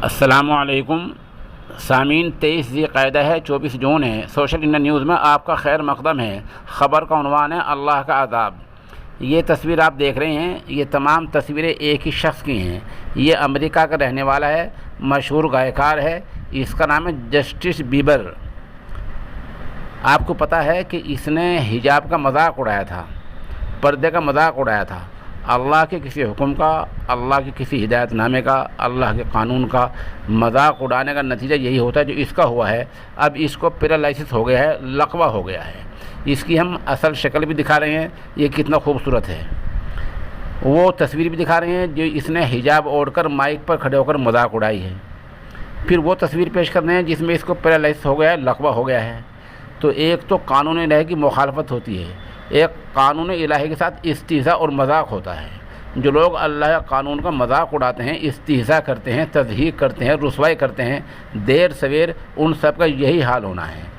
अस्सलामुअलैकुम सामीन 23 ज़िलक़अदा है, 24 जून है। सोशल इंडिया न्यूज़ में आपका खैर मक़दम है। ख़बर का उन्वान है अल्लाह का अज़ाब। ये तस्वीर आप देख रहे हैं, ये तमाम तस्वीरें एक ही शख्स की हैं। ये अमेरिका का रहने वाला है, मशहूर गायकार है, इसका नाम है जस्टिन बीबर। आपको पता है कि इसने हिजाब का मजाक उड़ाया था, पर्दे का मजाक उड़ाया था। अल्लाह के किसी हुक्म का, अल्लाह के किसी हिदायतनामे का, अल्लाह के कानून का मजाक उड़ाने का नतीजा यही होता है जो इसका हुआ है। अब इसको पैरालिसिस हो गया है, लकवा हो गया है। इसकी हम असल शक्ल भी दिखा रहे हैं, ये कितना खूबसूरत है। वो तस्वीर भी दिखा रहे हैं जो इसने हिजाब ओढ़कर माइक पर खड़े होकर मजाक उड़ाई है। फिर वो तस्वीर पेश कर रहे हैं जिसमें इसको पैरालिसिस हो गया है, लकवा हो गया है। तो एक तो कानून इलाही की मुखालफत होती है, एक कानून इलाही के साथ इस्तिज़ा और मजाक होता है। जो लोग अल्लाह के कानून का मजाक उड़ाते हैं, इस्तिज़ा करते हैं, तज़हीक करते हैं, रुसवाई करते हैं, देर सवेर उन सब का यही हाल होना है।